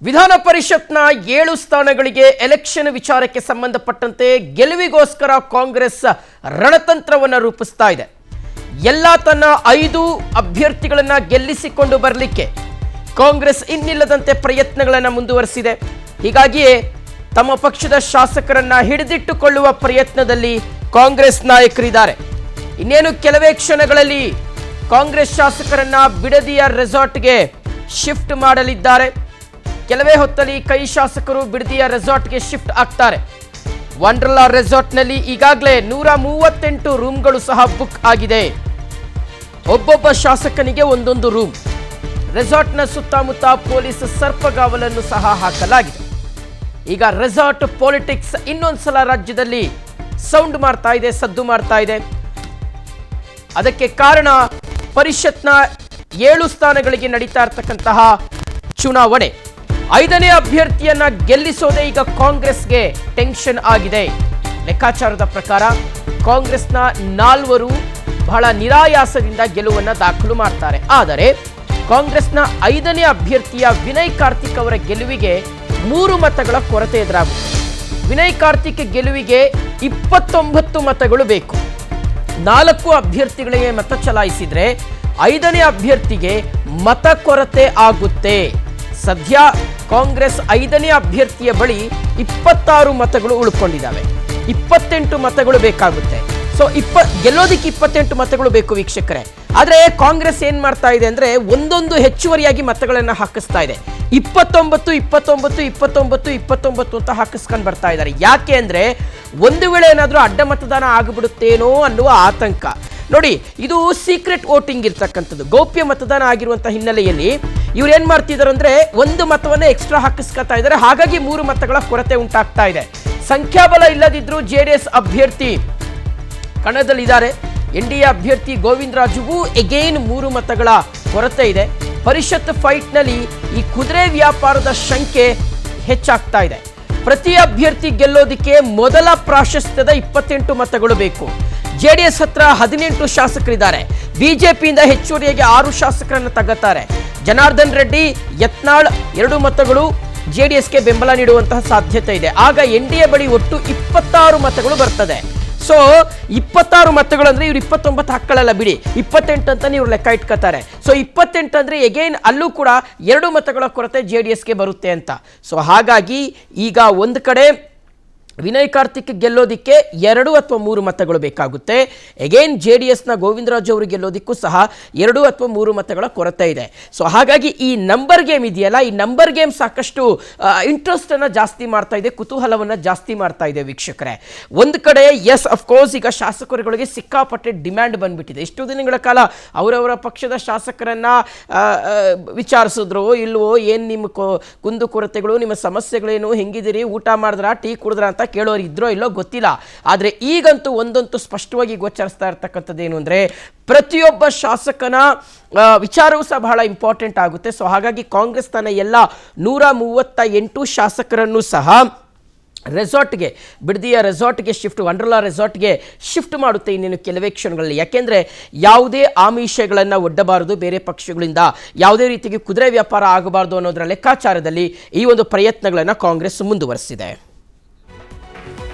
ವಿಧಾನ ಪರಿಷತ್ನ 7 ಸ್ಥಾನಗಳಿಗೆ ಎಲೆಕ್ಷನ್ ವಿಚಾರಕ್ಕೆ ಸಂಬಂಧಪಟ್ಟಂತೆ ಗೆಲುವಿಗೋಸ್ಕರ ಕಾಂಗ್ರೆಸ್ ರಣತಂತ್ರವನ್ನು ರೂಪಿಸ್ತಾ ಇದೆ. ಎಲ್ಲ ತನ್ನ 5 ಅಭ್ಯರ್ಥಿಗಳನ್ನು ಗೆಲ್ಲಿಸಿಕೊಂಡು ಬರಲಿಕ್ಕೆ ಕಾಂಗ್ರೆಸ್ ಇನ್ನಿಲ್ಲದಂತೆ ಪ್ರಯತ್ನಗಳನ್ನು ಮುಂದುವರಿಸಿದೆ. ಹೀಗಾಗಿಯೇ ತಮ್ಮ ಪಕ್ಷದ ಶಾಸಕರನ್ನ ಹಿಡಿದಿಟ್ಟುಕೊಳ್ಳುವ ಪ್ರಯತ್ನದಲ್ಲಿ ಕಾಂಗ್ರೆಸ್ ನಾಯಕರಿದ್ದಾರೆ. ಇನ್ನೇನು ಕೆಲವೇ ಕ್ಷಣಗಳಲ್ಲಿ ಕಾಂಗ್ರೆಸ್ ಶಾಸಕರನ್ನ ಬಿಡದಿಯ ರೆಸಾರ್ಟ್ಗೆ ಶಿಫ್ಟ್ ಮಾಡಲಿದ್ದಾರೆ. ಕೆಲವೇ ಹೊತ್ತಲ್ಲಿ ಕೈ ಶಾಸಕರು ಬಿಡದಿಯ ರೆಸಾರ್ಟ್ಗೆ ಶಿಫ್ಟ್ ಆಗ್ತಾರೆ. ವಂಡರ್ಲಾ ರೆಸಾರ್ಟ್ನಲ್ಲಿ ಈಗಾಗಲೇ 138 ರೂಮ್ಗಳು ಸಹ ಬುಕ್ ಆಗಿದೆ. ಒಬ್ಬೊಬ್ಬ ಶಾಸಕನಿಗೆ ಒಂದೊಂದು ರೂಮ್. ರೆಸಾರ್ಟ್ನ ಸುತ್ತಮುತ್ತ ಪೊಲೀಸ್ ಸರ್ಪಗಾವಲನ್ನು ಸಹ ಹಾಕಲಾಗಿದೆ. ಈಗ ರೆಸಾರ್ಟ್ ಪಾಲಿಟಿಕ್ಸ್ ಇನ್ನೊಂದ್ಸಲ ರಾಜ್ಯದಲ್ಲಿ ಸೌಂಡ್ ಮಾಡ್ತಾ ಇದೆ, ಸದ್ದು ಮಾಡ್ತಾ ಇದೆ. ಅದಕ್ಕೆ ಕಾರಣ ಪರಿಷತ್ನ 7 ಸ್ಥಾನಗಳಿಗೆ ನಡೀತಾ ಇರತಕ್ಕಂತಹ ಚುನಾವಣೆ. 5ನೇ ಅಭ್ಯರ್ಥಿಯನ್ನ ಗೆಲ್ಲಿಸೋದೇ ಈಗ ಕಾಂಗ್ರೆಸ್ಗೆ ಟೆನ್ಷನ್ ಆಗಿದೆ. ಲೆಕ್ಕಾಚಾರದ ಪ್ರಕಾರ ಕಾಂಗ್ರೆಸ್ನ 4 ಬಹಳ ನಿರಾಯಾಸದಿಂದ ಗೆಲುವನ್ನ ದಾಖಲು ಮಾಡ್ತಾರೆ. ಆದರೆ ಕಾಂಗ್ರೆಸ್ನ 5ನೇ ಅಭ್ಯರ್ಥಿಯ ವಿನಯ್ ಕಾರ್ತಿಕ್ ಅವರ ಗೆಲುವಿಗೆ 3 ಮತಗಳ ಕೊರತೆ ಎದುರಾಗುತ್ತೆ. ವಿನಯ್ ಕಾರ್ತಿಕ್ ಗೆಲುವಿಗೆ 29 ಮತಗಳು ಬೇಕು. 4 ಅಭ್ಯರ್ಥಿಗಳಿಗೆ ಮತ ಚಲಾಯಿಸಿದ್ರೆ 5ನೇ ಅಭ್ಯರ್ಥಿಗೆ ಮತ ಕೊರತೆ ಆಗುತ್ತೆ. ಸದ್ಯ ಕಾಂಗ್ರೆಸ್ 5ನೇ ಅಭ್ಯರ್ಥಿಯ ಬಳಿ 26 ಮತಗಳು ಉಳ್ಕೊಂಡಿದ್ದಾವೆ. 28 ಮತಗಳು ಬೇಕಾಗುತ್ತೆ. ಸೊ ಗೆಲ್ಲೋದಿಕ್ಕೆ 28 ಮತಗಳು ಬೇಕು ವೀಕ್ಷಕರೇ. ಆದರೆ ಕಾಂಗ್ರೆಸ್ ಏನ್ ಮಾಡ್ತಾ ಇದೆ ಅಂದ್ರೆ ಒಂದೊಂದು ಹೆಚ್ಚುವರಿಯಾಗಿ ಮತಗಳನ್ನು ಹಾಕಿಸ್ತಾ ಇದೆ. 29 29 29 29 ಅಂತ ಹಾಕಿಸ್ಕೊಂಡು ಬರ್ತಾ ಇದ್ದಾರೆ. ಯಾಕೆ ಅಂದ್ರೆ ಒಂದು ವೇಳೆ ಏನಾದರೂ ಅಡ್ಡ ಮತದಾನ ಆಗಿಬಿಡುತ್ತೇನೋ ಅನ್ನುವ ಆತಂಕ. ನೋಡಿ, ಇದು ಸೀಕ್ರೆಟ್ ವೋಟಿಂಗ್ ಇರ್ತಕ್ಕಂಥದ್ದು, ಗೌಪ್ಯ ಮತದಾನ ಆಗಿರುವಂತಹ ಹಿನ್ನೆಲೆಯಲ್ಲಿ ಇವ್ರು ಏನ್ ಮಾಡ್ತಿದ್ದಾರೆ ಅಂದ್ರೆ ಒಂದು ಮತವನ್ನೇ ಎಕ್ಸ್ಟ್ರಾ ಹಾಕಿಸ್ಕೊತಾ ಇದ್ದಾರೆ. ಹಾಗಾಗಿ 3 ಮತಗಳ ಕೊರತೆ ಉಂಟಾಗ್ತಾ ಇದೆ. ಸಂಖ್ಯಾಬಲ ಇಲ್ಲದಿದ್ರೂ ಜೆಡಿಎಸ್ ಅಭ್ಯರ್ಥಿ ಕಣದಲ್ಲಿದ್ದಾರೆ. NDA ಅಭ್ಯರ್ಥಿ ಗೋವಿಂದ ರಾಜುಗೂ ಎಗೇನ್ 3 ಮತಗಳ ಕೊರತೆ ಇದೆ. ಪರಿಷತ್ ಫೈಟ್ನಲ್ಲಿ ಈ ಕುದುರೆ ವ್ಯಾಪಾರದ ಸಂಖ್ಯೆ ಹೆಚ್ಚಾಗ್ತಾ ಇದೆ. ಪ್ರತಿ ಅಭ್ಯರ್ಥಿ ಗೆಲ್ಲೋದಿಕ್ಕೆ ಮೊದಲ ಪ್ರಾಶಸ್ತ್ಯದ 28 ಮತಗಳು ಬೇಕು. ಜೆಡಿಎಸ್ ಹತ್ರ 18 ಶಾಸಕರಿದ್ದಾರೆ. ಬಿಜೆಪಿಯಿಂದ ಹೆಚ್ಚುವರಿಯಾಗಿ 6 ಶಾಸಕರನ್ನು ತಗತಾರೆ. ಜನಾರ್ದನ್ ರೆಡ್ಡಿ, ಯತ್ನಾಳ್ 2 ಮತಗಳು ಜೆಡಿಎಸ್ಗೆ ಬೆಂಬಲ ನೀಡುವಂತಹ ಸಾಧ್ಯತೆ ಇದೆ. ಆಗ NDA ಬಳಿ ಒಟ್ಟು 26 ಮತಗಳು ಬರ್ತದೆ. ಸೊ 26 ಮತಗಳು ಅಂದ್ರೆ ಇವ್ರು 29 ಹಾಕೊಳ್ಳಲ್ಲ ಬಿಡಿ, 28 ಅಂತ ಇವ್ರು ಲೆಕ್ಕ ಇಟ್ಕೋತಾರೆ. ಸೊ 28 ಅಂದ್ರೆ ಎಗೇನ್ ಅಲ್ಲೂ ಕೂಡ 2 ಮತಗಳ ಕೊರತೆ ಜೆಡಿಎಸ್ಗೆ ಬರುತ್ತೆ ಅಂತ. ಸೊ ಹಾಗಾಗಿ ಈಗ ಒಂದು ಕಡೆ ವಿನಯ್ ಕಾರ್ತಿಕ್ ಗೆಲ್ಲೋದಿಕ್ಕೆ 2 ಅಥವಾ 3 ಮತಗಳು ಬೇಕಾಗುತ್ತೆ. ಎಗೇನ್ ಜೆಡಿಎಸ್ನ ಗೋವಿಂದರಾಜು ಅವರು ಗೆಲ್ಲೋದಿಕ್ಕೂ ಸಹ 2 ಅಥವಾ 3 ಮತಗಳ ಕೊರತೆ ಇದೆ. ಸೊ ಹಾಗಾಗಿ ಈ ನಂಬರ್ ಗೇಮ್ ಇದೆಯಲ್ಲ, ಈ ನಂಬರ್ ಗೇಮ್ ಸಾಕಷ್ಟು ಇಂಟ್ರೆಸ್ಟ್ ಅನ್ನ ಜಾಸ್ತಿ ಮಾಡ್ತಾ ಇದೆ, ಕುತೂಹಲವನ್ನ ಜಾಸ್ತಿ ಮಾಡ್ತಾ ಇದೆ ವೀಕ್ಷಕರೇ. ಒಂದು ಕಡೆ ಎಸ್ ಅಫ್ಕೋರ್ಸ್ ಈಗ ಶಾಸಕರುಗಳಿಗೆ ಸಿಕ್ಕಾಪಟ್ಟೆ ಡಿಮ್ಯಾಂಡ್ ಬಂದ್ಬಿಟ್ಟಿದೆ. ಇಷ್ಟು ದಿನಗಳ ಕಾಲ ಅವರವರ ಪಕ್ಷದ ಶಾಸಕರನ್ನ ವಿಚಾರಿಸಿದ್ರು ಇಲ್ವೋ, ಏನು ನಿಮ್ಮ ಕುಂದು ಕೊರತೆಗಳು, ನಿಮ್ಮ ಸಮಸ್ಯೆಗಳೇನು, ಹೆಂಗಿದಿರಿ, ಊಟ ಮಾಡಿದ್ರ, ಟೀ ಕುಡಿದ್ರ ಅಂತ ಕೇಳೋರು ಇದ್ರೋ ಇಲ್ಲೋ ಗೊತ್ತಿಲ್ಲ. ಆದರೆ ಈಗಂತೂ ಒಂದಂತೂ ಸ್ಪಷ್ಟವಾಗಿ ಗೋಚರಿಸ್ತಾ ಇರ್ತಕ್ಕಂಥದ್ದು ಏನು ಅಂದರೆ ಪ್ರತಿಯೊಬ್ಬ ಶಾಸಕನ ವಿಚಾರವೂ ಸಹ ಬಹಳ ಇಂಪಾರ್ಟೆಂಟ್ ಆಗುತ್ತೆ. ಸೊ ಹಾಗಾಗಿ ಕಾಂಗ್ರೆಸ್ ತನ್ನ ಎಲ್ಲ 138 ಶಾಸಕರನ್ನು ಸಹ ರೆಸಾರ್ಟ್ಗೆ, ಬಿಡದಿಯ ರೆಸಾರ್ಟ್ಗೆ ಶಿಫ್ಟ್, ವಂಡರ್ಲಾ ರೆಸಾರ್ಟ್ಗೆ ಶಿಫ್ಟ್ ಮಾಡುತ್ತೆ ಇನ್ನೇನು ಕೆಲವೇ ಕ್ಷಣಗಳಲ್ಲಿ. ಯಾಕೆಂದರೆ ಯಾವುದೇ ಆಮಿಷಗಳನ್ನು ಒಡ್ಡಬಾರದು, ಬೇರೆ ಪಕ್ಷಗಳಿಂದ ಯಾವುದೇ ರೀತಿಗೆ ಕುದುರೆ ವ್ಯಾಪಾರ ಆಗಬಾರದು ಅನ್ನೋದರ ಲೆಕ್ಕಾಚಾರದಲ್ಲಿ ಈ ಒಂದು ಪ್ರಯತ್ನಗಳನ್ನು ಕಾಂಗ್ರೆಸ್ ಮುಂದುವರಿಸಿದೆ.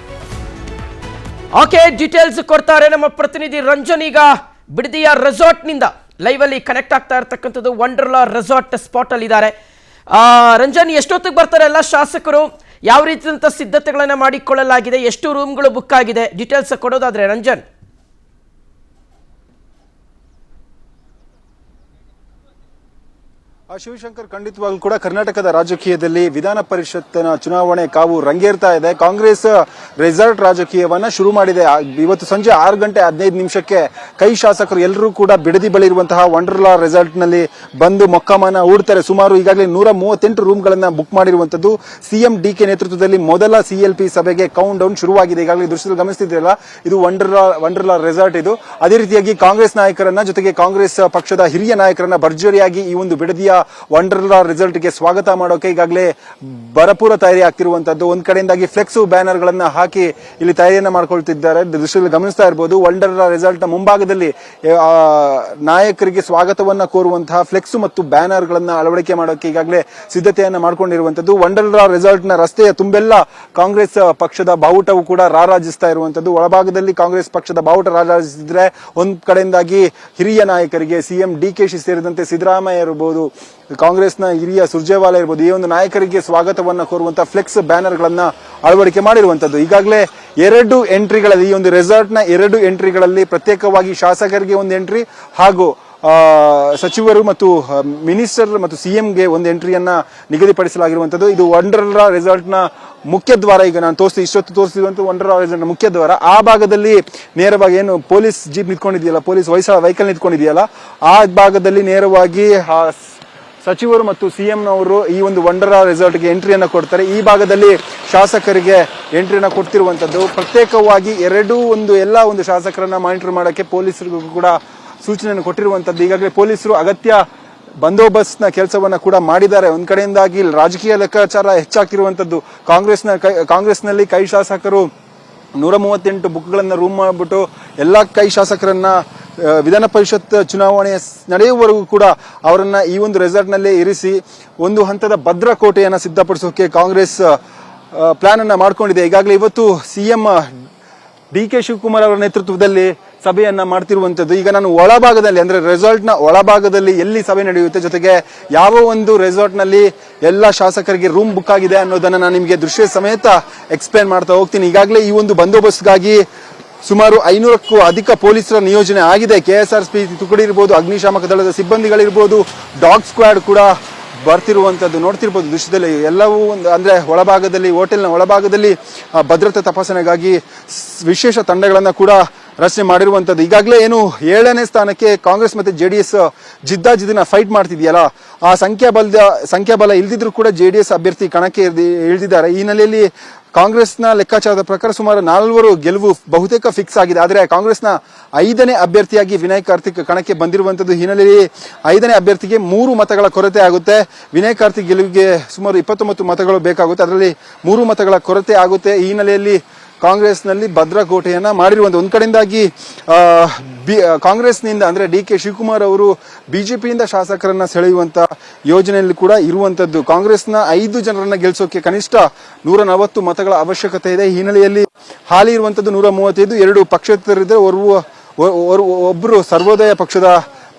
ಓಕೆ, ಡೀಟೇಲ್ಸ್ ಕೊಡ್ತಾರೆ ನಮ್ಮ ಪ್ರತಿನಿಧಿ ರಂಜನ್. ಈಗ ಬಿಡದಿಯ ರೆಸಾರ್ಟ್ನಿಂದ ಲೈವ್ ಅಲ್ಲಿ ಕನೆಕ್ಟ್ ಆಗ್ತಾ ಇರ್ತಕ್ಕಂಥದ್ದು ವಂಡರ್ಲಾ ರೆಸಾರ್ಟ್ ಸ್ಪಾಟ್ ಅಲ್ಲಿ ಇದ್ದಾರೆ. ರಂಜನ್, ಎಷ್ಟೊತ್ತಿಗೆ ಬರ್ತಾರೆ ಎಲ್ಲ ಶಾಸಕರು, ಯಾವ ರೀತಿಯಂತ ಸಿದ್ಧತೆಗಳನ್ನು ಮಾಡಿಕೊಳ್ಳಲಾಗಿದೆ, ಎಷ್ಟು ರೂಮ್ಗಳು ಬುಕ್ ಆಗಿದೆ, ಡೀಟೇಲ್ಸ್ ಕೊಡೋದಾದ್ರೆ ರಂಜನ್. ಶಿವಶಂಕರ್, ಖಂಡಿತವಾಗ್ಲೂ ಕೂಡ ಕರ್ನಾಟಕದ ರಾಜಕೀಯದಲ್ಲಿ ವಿಧಾನ ಪರಿಷತ್ತಿನ ಚುನಾವಣೆ ಕಾವು ರಂಗೇರ್ತಾ ಇದೆ. ಕಾಂಗ್ರೆಸ್ ರೆಸಾರ್ಟ್ ರಾಜಕೀಯವನ್ನ ಶುರು ಮಾಡಿದೆ. ಇವತ್ತು ಸಂಜೆ 6:15 ಕೈ ಶಾಸಕರು ಎಲ್ಲರೂ ಕೂಡ ಬಿಡದಿ ಬಳಿ ಇರುವಂತಹ ವಂಡರ್ಲಾ ರೆಸಾರ್ಟ್ ನಲ್ಲಿ ಬಂದು ಮೊಕ್ಕಮನ ಹೂಡ್ತಾರೆ. ಸುಮಾರು ಈಗಾಗಲೇ 138 ರೂಮ್ಗಳನ್ನ ಬುಕ್ ಮಾಡಿರುವಂತದ್ದು. ಸಿಎಂ DK ನೇತೃತ್ವದಲ್ಲಿ ಮೊದಲ CLP ಸಭೆಗೆ ಕೌಂಟ್ ಡೌನ್ ಶುರುವಾಗಿದೆ. ಈಗಾಗಲೇ ದೃಶ್ಯದಲ್ಲಿ ಗಮನಿಸ್ತಿದ್ರಲ್ಲ, ಇದು ವಂಡರ್ಲಾ ರೆಸಾರ್ಟ್ ಇದು. ಅದೇ ರೀತಿಯಾಗಿ ಕಾಂಗ್ರೆಸ್ ನಾಯಕರನ್ನ ಜೊತೆಗೆ ಕಾಂಗ್ರೆಸ್ ಪಕ್ಷದ ಹಿರಿಯ ನಾಯಕರನ್ನ ಭರ್ಜರಿಯಾಗಿ ಈ ಒಂದು ಬಿಡದಿಯ ವಂಡರ್ಲಾ ರಿಸಲ್ಟ್ಗೆ ಸ್ವಾಗತ ಮಾಡೋಕೆ ಈಗಾಗಲೇ ಭರಪೂರ ತಯಾರಿ ಆಗ್ತಿರುವಂತದ್ದು. ಒಂದ್ ಕಡೆಯಿಂದಾಗಿ ಫ್ಲೆಕ್ಸ್ ಬ್ಯಾನರ್ ಗಳನ್ನ ಹಾಕಿ ಇಲ್ಲಿ ತಯಾರಿಯನ್ನ ಮಾಡ್ಕೊಳ್ತಿದ್ದಾರೆ. ದೃಶ್ಯದಲ್ಲಿ ಗಮನಿಸ್ತಾ ಇರಬಹುದು, ವಂಡರ್ಲಾ ರಿಸಲ್ಟ್ ನ ಮುಂಭಾಗದಲ್ಲಿ ನಾಯಕರಿಗೆ ಸ್ವಾಗತವನ್ನ ಕೋರುವಂತಹ ಫ್ಲೆಕ್ಸ್ ಮತ್ತು ಬ್ಯಾನರ್ ಗಳನ್ನ ಅಳವಡಿಕೆ ಮಾಡೋಕೆ ಈಗಾಗಲೇ ಸಿದ್ಧತೆಯನ್ನ ಮಾಡ್ಕೊಂಡಿರುವಂತದ್ದು. ವಂಡರ್ಲಾ ರಿಸಲ್ಟ್ ನ ರಸ್ತೆಯ ತುಂಬೆಲ್ಲ ಕಾಂಗ್ರೆಸ್ ಪಕ್ಷದ ಬಾವುಟವು ಕೂಡ ರಾರಾಜಿಸ್ತಾ ಇರುವಂತದ್ದು. ಒಳಭಾಗದಲ್ಲಿ ಕಾಂಗ್ರೆಸ್ ಪಕ್ಷದ ಬಾವುಟ ರಾರಾಜಿಸಿದ್ರೆ, ಒಂದ್ ಕಡೆಯಿಂದಾಗಿ ಹಿರಿಯ ನಾಯಕರಿಗೆ ಸಿಎಂ ಡಿಕೆಶಿ ಸೇರಿದಂತೆ ಸಿದ್ದರಾಮಯ್ಯ ಇರಬಹುದು, ಕಾಂಗ್ರೆಸ್ನ ಹಿರಿಯ ಸುರ್ಜೇವಾಲಾ ಇರಬಹುದು, ಈ ಒಂದು ನಾಯಕರಿಗೆ ಸ್ವಾಗತವನ್ನ ಕೋರುವಂತಹ ಫ್ಲೆಕ್ಸ್ ಬ್ಯಾನರ್ ಗಳನ್ನ ಅಳವಡಿಕೆ ಮಾಡಿರುವಂತದ್ದು. ಈಗಾಗಲೇ 2 ಎಂಟ್ರಿಗಳಲ್ಲಿ, ಈ ಒಂದು ರೆಸಾರ್ಟ್ ನ 2 ಎಂಟ್ರಿಗಳಲ್ಲಿ ಪ್ರತ್ಯೇಕವಾಗಿ ಶಾಸಕರಿಗೆ ಒಂದು ಎಂಟ್ರಿ ಹಾಗೂ ಸಚಿವರು ಮತ್ತು ಮಿನಿಸ್ಟರ್ ಮತ್ತು ಸಿಎಂಗೆ ಒಂದು ಎಂಟ್ರಿಯನ್ನ ನಿಗದಿಪಡಿಸಲಾಗಿರುವಂತದ್ದು. ಇದು ವಂಡರ್ಲಾ ರೆಸಾರ್ಟ್ ನ ಮುಖ್ಯ ದ್ವಾರ. ಈಗ ನಾನು ಇಷ್ಟೊತ್ತು ತೋರಿಸಿರುವಂತ ವಂಡರ್ಲಾ ರೆಸಾರ್ಟ್ ನ ಮುಖ್ಯ ದ್ವಾರ. ಆ ಭಾಗದಲ್ಲಿ ನೇರವಾಗಿ ಏನು ಪೊಲೀಸ್ ಜೀಪ್ ನಿಂತ್ಕೊಂಡಿದೆಯಲ್ಲ, ಪೊಲೀಸ್ ವೆಹಿಕಲ್ ನಿಂತ್ಕೊಂಡಿದೆಯಲ್ಲ, ಆ ಭಾಗದಲ್ಲಿ ನೇರವಾಗಿ ಸಚಿವರು ಮತ್ತು ಸಿಎಂನವರು ಈ ಒಂದು ವಂಡರ್ಲಾ ರೆಸಾರ್ಟ್ಗೆ ಎಂಟ್ರಿಯನ್ನ ಕೊಡ್ತಾರೆ. ಈ ಭಾಗದಲ್ಲಿ ಶಾಸಕರಿಗೆ ಎಂಟ್ರಿಯನ್ನ ಕೊಡ್ತಿರುವಂತದ್ದು. ಪ್ರತ್ಯೇಕವಾಗಿ ಎಲ್ಲ ಒಂದು ಶಾಸಕರನ್ನ ಮಾನಿಟರ್ ಮಾಡಕ್ಕೆ ಪೊಲೀಸರಿಗೂ ಕೂಡ ಸೂಚನೆಯನ್ನು ಕೊಟ್ಟಿರುವಂತದ್ದು. ಈಗಾಗಲೇ ಪೊಲೀಸರು ಅಗತ್ಯ ಬಂದೋಬಸ್ತ್ ನ ಕೆಲಸವನ್ನ ಕೂಡ ಮಾಡಿದ್ದಾರೆ. ಒಂದ್ ಕಡೆಯಿಂದಾಗಿ ರಾಜಕೀಯ ಲೆಕ್ಕಾಚಾರ ಹೆಚ್ಚಾಗ್ತಿರುವಂತದ್ದು. ಕಾಂಗ್ರೆಸ್ನಲ್ಲಿ ಕೈ ಶಾಸಕರು 138 ಬುಕ್ಗಳನ್ನ ರೂಮ್ ಮಾಡಿಬಿಟ್ಟು ಎಲ್ಲಾ ಕೈ ಶಾಸಕರನ್ನ ವಿಧಾನ ಪರಿಷತ್ ಚುನಾವಣೆ ನಡೆಯುವವರೆಗೂ ಕೂಡ ಅವರನ್ನ ಈ ಒಂದು ರೆಸಾರ್ಟ್ ನಲ್ಲೇ ಇರಿಸಿ ಒಂದು ಹಂತದ ಭದ್ರಕೋಟೆಯನ್ನ ಸಿದ್ಧಪಡಿಸೋಕೆ ಕಾಂಗ್ರೆಸ್ ಪ್ಲಾನ್ ಅನ್ನ ಮಾಡ್ಕೊಂಡಿದೆ. ಈಗಾಗಲೇ ಇವತ್ತು ಸಿಎಂ ಡಿ.ಕೆ. ಶಿವಕುಮಾರ್ ಅವರ ನೇತೃತ್ವದಲ್ಲಿ ಸಭೆಯನ್ನ ಮಾಡ್ತಿರುವಂತದ್ದು. ಈಗ ನಾನು ಒಳಭಾಗದಲ್ಲಿ, ಅಂದ್ರೆ ರೆಸಾರ್ಟ್ ನ ಒಳಭಾಗದಲ್ಲಿ ಎಲ್ಲಿ ಸಭೆ ನಡೆಯುತ್ತೆ, ಜೊತೆಗೆ ಯಾವ ಒಂದು ರೆಸಾರ್ಟ್ ನಲ್ಲಿ ಎಲ್ಲಾ ಶಾಸಕರಿಗೆ ರೂಮ್ ಬುಕ್ ಆಗಿದೆ ಅನ್ನೋದನ್ನ ನಾನು ನಿಮಗೆ ದೃಶ್ಯ ಸಮೇತ ಎಕ್ಸ್ಪ್ಲೇನ್ ಮಾಡ್ತಾ ಹೋಗ್ತೀನಿ. ಈಗಾಗಲೇ ಈ ಒಂದು ಬಂದೋಬಸ್ತ್ಗಾಗಿ ಸುಮಾರು 500ಕ್ಕೂ ಅಧಿಕ ಪೊಲೀಸರ ನಿಯೋಜನೆ ಆಗಿದೆ. ಕೆಎಸ್ಆರ್ಪಿ ತುಕಡಿ ಇರಬಹುದು, ಅಗ್ನಿಶಾಮಕ ದಳದ ಸಿಬ್ಬಂದಿಗಳಿರ್ಬೋದು, ಡಾಗ್ ಸ್ಕ್ವಾಡ್ ಕೂಡ ಬರ್ತಿರುವಂತದ್ದು ನೋಡ್ತಿರ್ಬೋದು ದೃಶ್ಯದಲ್ಲಿ. ಎಲ್ಲವೂ ಅಂದ್ರೆ ಒಳಭಾಗದಲ್ಲಿ, ಹೋಟೆಲ್ನ ಒಳಭಾಗದಲ್ಲಿ ಭದ್ರತಾ ತಪಾಸಣೆಗಾಗಿ ವಿಶೇಷ ತಂಡಗಳನ್ನ ಕೂಡ ರಚನೆ ಮಾಡಿರುವಂತದ್ದು. ಈಗಾಗಲೇ ಏನು 7ನೇ ಸ್ಥಾನಕ್ಕೆ ಕಾಂಗ್ರೆಸ್ ಮತ್ತೆ ಜೆಡಿಎಸ್ ಜಿದ್ದಾಜಿದ್ದಿನ ಫೈಟ್ ಮಾಡ್ತಿದೆಯಲ್ಲ, ಆ ಸಂಖ್ಯಾಬಲ ಇಲ್ದಿದ್ರು ಕೂಡ ಜೆಡಿಎಸ್ ಅಭ್ಯರ್ಥಿ ಕಣಕ್ಕೆ ಇಳಿದಿದ್ದಾರೆ. ಈ ಹಿನ್ನೆಲೆಯಲ್ಲಿ ಕಾಂಗ್ರೆಸ್ನ ಲೆಕ್ಕಾಚಾರದ ಪ್ರಕಾರ ಸುಮಾರು 4 ಗೆಲುವು ಬಹುತೇಕ ಫಿಕ್ಸ್ ಆಗಿದೆ. ಆದರೆ ಕಾಂಗ್ರೆಸ್ನ 5ನೇ ಅಭ್ಯರ್ಥಿಯಾಗಿ ವಿನಯ್ ಕಾರ್ತಿಕ್ ಕಣಕ್ಕೆ ಬಂದಿರುವಂತದ್ದು. ಹಿನ್ನೆಲೆಯಲ್ಲಿ 5ನೇ ಅಭ್ಯರ್ಥಿಗೆ 3 ಮತಗಳ ಕೊರತೆ ಆಗುತ್ತೆ. ವಿನಯ್ ಕಾರ್ತಿಕ್ ಗೆಲುವಿಗೆ ಸುಮಾರು 29 ಮತಗಳು ಬೇಕಾಗುತ್ತೆ, ಅದರಲ್ಲಿ 3 ಮತಗಳ ಕೊರತೆ ಆಗುತ್ತೆ. ಈ ಹಿನ್ನೆಲೆಯಲ್ಲಿ ಕಾಂಗ್ರೆಸ್ನಲ್ಲಿ ಭದ್ರಕೋಟೆಯನ್ನ ಮಾಡಿರುವಂತ. ಒಂದ್ ಕಡೆಯಿಂದಾಗಿ ಕಾಂಗ್ರೆಸ್ನಿಂದ ಅಂದ್ರೆ ಡಿ.ಕೆ. ಶಿವಕುಮಾರ್ ಅವರು ಬಿಜೆಪಿಯಿಂದ ಶಾಸಕರನ್ನ ಸೆಳೆಯುವಂತ ಯೋಜನೆಯಲ್ಲಿ ಕೂಡ ಇರುವಂತದ್ದು. ಕಾಂಗ್ರೆಸ್ನ 5 ಜನರನ್ನ ಗೆಲ್ಲಿಸೋಕೆ ಕನಿಷ್ಠ 140 ಮತಗಳ ಅವಶ್ಯಕತೆ ಇದೆ. ಈ ಹಿನ್ನೆಲೆಯಲ್ಲಿ ಹಾಲಿ ಇರುವಂತದ್ದು 135. 2 ಪಕ್ಷೇತರರಿದ್ದರೆ ಒಬ್ಬರು ಸರ್ವೋದಯ ಪಕ್ಷದ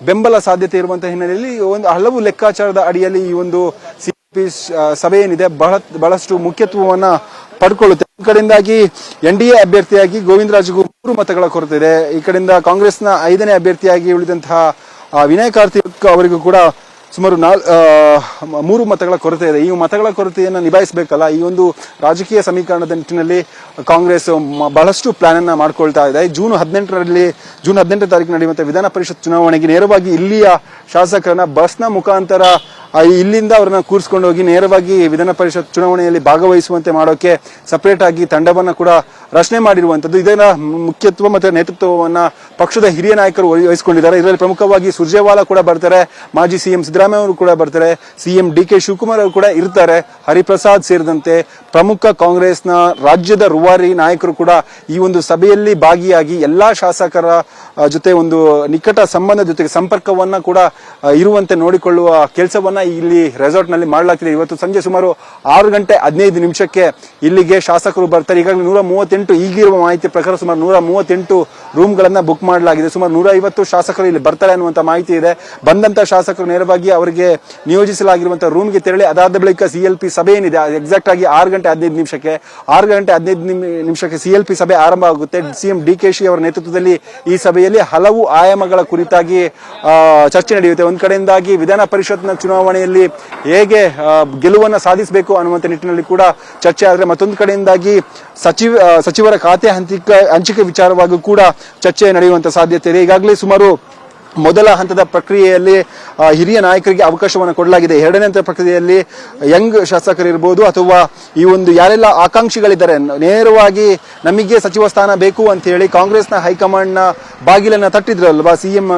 ಬೆಂಬಲ ಸಾಧ್ಯತೆ ಇರುವಂತಹ ಹಿನ್ನೆಲೆಯಲ್ಲಿ ಒಂದು ಹಲವು ಲೆಕ್ಕಾಚಾರದ ಅಡಿಯಲ್ಲಿ ಈ ಒಂದು ಸಿಪಿ ಸಭೆ ಏನಿದೆ ಬಹಳಷ್ಟು ಮುಖ್ಯತ್ವವನ್ನ ಪಡ್ಕೊಳ್ಳುತ್ತೆ. ಈ ಕಡೆಯಿಂದಾಗಿ NDA ಅಭ್ಯರ್ಥಿಯಾಗಿ ಗೋವಿಂದರಾಜ್ಗೂ 3 ಮತಗಳ ಕೊರತೆ ಇದೆ. ಈ ಕಡೆಯಿಂದ ಕಾಂಗ್ರೆಸ್ನ 5ನೇ ಅಭ್ಯರ್ಥಿಯಾಗಿ ಉಳಿದಂತಹ ವಿನಯ್ ಕಾರ್ತಿಕ್ ಅವರಿಗೂ ಕೂಡ ಸುಮಾರು 3 ಮತಗಳ ಕೊರತೆ ಇದೆ. ಈ ಮತಗಳ ಕೊರತೆಯನ್ನು ನಿಭಾಯಿಸಬೇಕಲ್ಲ, ಈ ಒಂದು ರಾಜಕೀಯ ಸಮೀಕರಣದ ನಿಟ್ಟಿನಲ್ಲಿ ಕಾಂಗ್ರೆಸ್ ಬಹಳಷ್ಟು ಪ್ಲಾನ್ ಅನ್ನ ಮಾಡ್ಕೊಳ್ತಾ ಇದೆ. ಜೂನ್ 18ನೇ ತಾರೀಕು ನಡೆಯುವಂತಹ ವಿಧಾನ ಪರಿಷತ್ ಚುನಾವಣೆಗೆ ನೇರವಾಗಿ ಇಲ್ಲಿಯ ಶಾಸಕರನ್ನ ಬಸ್ನ ಮುಖಾಂತರ ಇಲ್ಲಿಂದ ಅವರನ್ನ ಕೂರಿಸಿಕೊಂಡು ಹೋಗಿ ನೇರವಾಗಿ ವಿಧಾನ ಪರಿಷತ್ ಚುನಾವಣೆಯಲ್ಲಿ ಭಾಗವಹಿಸುವಂತೆ ಮಾಡೋಕೆ ಸಪರೇಟ್ ಆಗಿ ತಂಡವನ್ನ ಕೂಡ ರಚನೆ ಮಾಡಿರುವಂತದ್ದು. ಇದರ ಮುಖ್ಯತ್ವ ಮತ್ತು ನೇತೃತ್ವವನ್ನ ಪಕ್ಷದ ಹಿರಿಯ ನಾಯಕರು ವಹಿಸಿಕೊಂಡಿದ್ದಾರೆ. ಇದರಲ್ಲಿ ಪ್ರಮುಖವಾಗಿ ಸುರ್ಜೇವಾಲಾ ಕೂಡ ಬರ್ತಾರೆ, ಮಾಜಿ ಸಿಎಂ ಸಿದ್ದರಾಮಯ್ಯ ಅವರು ಕೂಡ ಬರ್ತಾರೆ, ಸಿಎಂ ಡಿ.ಕೆ. ಶಿವಕುಮಾರ್ ಅವರು ಕೂಡ ಇರ್ತಾರೆ, ಹರಿಪ್ರಸಾದ್ ಸೇರಿದಂತೆ ಪ್ರಮುಖ ಕಾಂಗ್ರೆಸ್ನ ರಾಜ್ಯದ ರೂವಾರಿ ನಾಯಕರು ಕೂಡ ಈ ಒಂದು ಸಭೆಯಲ್ಲಿ ಭಾಗಿಯಾಗಿ ಎಲ್ಲಾ ಶಾಸಕರ ಜೊತೆ ಒಂದು ನಿಕಟ ಸಂಬಂಧ ಜೊತೆಗೆ ಸಂಪರ್ಕವನ್ನ ಕೂಡ ಇರುವಂತೆ ನೋಡಿಕೊಳ್ಳುವ ಕೆಲಸವನ್ನ ಇಲ್ಲಿ ರೆಸಾರ್ಟ್ ನಲ್ಲಿ ಮಾಡಲಾಗ್ತಿದೆ. ಇವತ್ತು ಸಂಜೆ ಸುಮಾರು 6:15 ಇಲ್ಲಿಗೆ ಶಾಸಕರು ಬರ್ತಾರೆ. ಈಗಾಗಲೇ 138, ಈಗಿರುವ ಮಾಹಿತಿ ಪ್ರಕಾರ ಸುಮಾರು 138 ರೂಮ್ ಗಳನ್ನ ಬುಕ್ ಮಾಡಲಾಗಿದೆ. ಸುಮಾರು 150 ಶಾಸಕರು ಇಲ್ಲಿ ಬರ್ತಾರೆ ಅನ್ನುವಂತ ಮಾಹಿತಿ ಇದೆ. ಬಂದಂತ ಶಾಸಕರು ನೇರವಾಗಿ ಅವರಿಗೆ ನಿಯೋಜಿಸಲಾಗಿರುವಂತಹ ರೂಮ್ಗೆ ತೆರಳಿ ಅದಾದ ಬಳಿಕ CLP ಸಭೆ ಏನಿದೆ ಎಕ್ಸಾಕ್ಟ್ ಆಗಿ 6:15 CLP ಸಭೆ ಆರಂಭ ಆಗುತ್ತೆ. ಸಿಎಂ ಡಿ.ಕೆ.ಶಿ ಅವರ ನೇತೃತ್ವದಲ್ಲಿ ಈ ಸಭೆಯಲ್ಲಿ ಹಲವು ಆಯಾಮಗಳ ಕುರಿತಾಗಿ ಚರ್ಚೆ ನಡೆಯುತ್ತೆ. ಒಂದ್ ಕಡೆಯಿಂದಾಗಿ ವಿಧಾನ ಪರಿಷತ್ನ ಚುನಾವಣೆಯಲ್ಲಿ ಹೇಗೆ ಗೆಲುವನ್ನು ಸಾಧಿಸಬೇಕು ಅನ್ನುವಂತ ನಿಟ್ಟಿನಲ್ಲಿ ಕೂಡ ಚರ್ಚೆ ಆದ್ರೆ, ಮತ್ತೊಂದು ಕಡೆಯಿಂದಾಗಿ ಸಚಿವರ ಖಾತೆ ಹಂಚಿಕೆ ವಿಚಾರವಾಗಿ ಕೂಡ ಚರ್ಚೆ ನಡೆಯುವಂತ ಸಾಧ್ಯತೆ ಇದೆ. ಈಗಾಗಲೇ ಸುಮಾರು ಮೊದಲ ಹಂತದ ಪ್ರಕ್ರಿಯೆಯಲ್ಲಿ ಹಿರಿಯ ನಾಯಕರಿಗೆ ಅವಕಾಶವನ್ನು ಕೊಡಲಾಗಿದೆ. ಎರಡನೇ ಹಂತದ ಪ್ರಕ್ರಿಯೆಯಲ್ಲಿ ಯಂಗ್ ಶಾಸಕರಿರ್ಬೋದು ಅಥವಾ ಈ ಒಂದು ಯಾರೆಲ್ಲ ಆಕಾಂಕ್ಷಿಗಳಿದ್ದಾರೆ ನೇರವಾಗಿ ನಮಗೆ ಸಚಿವ ಸ್ಥಾನ ಬೇಕು ಅಂತ ಹೇಳಿ ಕಾಂಗ್ರೆಸ್ನ ಹೈಕಮಾಂಡ್ನ ಬಾಗಿಲನ್ನು ತಟ್ಟಿದ್ರಲ್ವಾ ಸಿಎಂ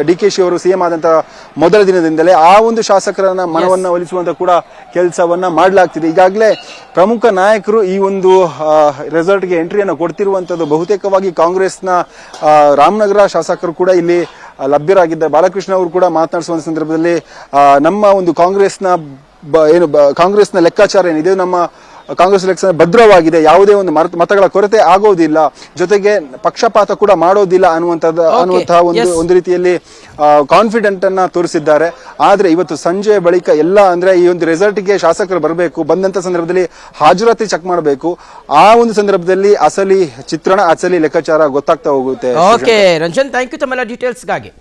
DK ಶಿ ಅವರು ಸಿಎಂ ಆದಂತಹ ಮೊದಲ ದಿನದಿಂದಲೇ ಆ ಒಂದು ಶಾಸಕರನ್ನ ಮನವನ್ನ ಒಲಿಸುವಂತ ಕೂಡ ಕೆಲಸವನ್ನ ಮಾಡಲಾಗ್ತಿದೆ. ಈಗಾಗಲೇ ಪ್ರಮುಖ ನಾಯಕರು ಈ ಒಂದು ರೆಸಾರ್ಟ್ಗೆ ಎಂಟ್ರಿಯನ್ನು ಕೊಡ್ತಿರುವಂತದ್ದು ಬಹುತೇಕವಾಗಿ ಕಾಂಗ್ರೆಸ್ನ ರಾಮನಗರ ಶಾಸಕರು ಕೂಡ ಇಲ್ಲಿ ಲಭ್ಯರಾಗಿದ್ದಾರೆ. ಬಾಲಕೃಷ್ಣ ಅವರು ಕೂಡ ಮಾತನಾಡಿಸುವ ಸಂದರ್ಭದಲ್ಲಿ ನಮ್ಮ ಒಂದು ಕಾಂಗ್ರೆಸ್ನ ಲೆಕ್ಕಾಚಾರ ಏನಿದೆ, ನಮ್ಮ ಕಾಂಗ್ರೆಸ್ ಲೆಕ್ಕ ಭದ್ರವಾಗಿದೆ, ಯಾವುದೇ ಒಂದು ಮತಗಳ ಕೊರತೆ ಆಗೋದಿಲ್ಲ, ಜೊತೆಗೆ ಪಕ್ಷಪಾತ ಕೂಡ ಮಾಡೋದಿಲ್ಲ ಅನ್ನುವಂತಹ ಒಂದು ರೀತಿಯಲ್ಲಿ ಕಾನ್ಫಿಡೆಂಟ್ ಅನ್ನ ತೋರಿಸಿದ್ದಾರೆ. ಆದ್ರೆ ಇವತ್ತು ಸಂಜೆ ಬಳಿಕ ಎಲ್ಲ ಅಂದ್ರೆ ಈ ಒಂದು ರೆಸಾರ್ಟ್ಗೆ ಶಾಸಕರು ಬರಬೇಕು, ಬಂದಂತ ಸಂದರ್ಭದಲ್ಲಿ ಹಾಜರಾತಿ ಚೆಕ್ ಮಾಡಬೇಕು. ಆ ಒಂದು ಸಂದರ್ಭದಲ್ಲಿ ಅಸಲಿ ಚಿತ್ರಣ, ಅಸಲಿ ಲೆಕ್ಕಾಚಾರ ಗೊತ್ತಾಗ್ತಾ ಹೋಗುತ್ತೆ. ಓಕೆ ರಂಜನ್, ಥ್ಯಾಂಕ್ ಯು ತಮ್ಮೆಲ್ಲ ಡೀಟೇಲ್ಸ್ಗಾಗಿ.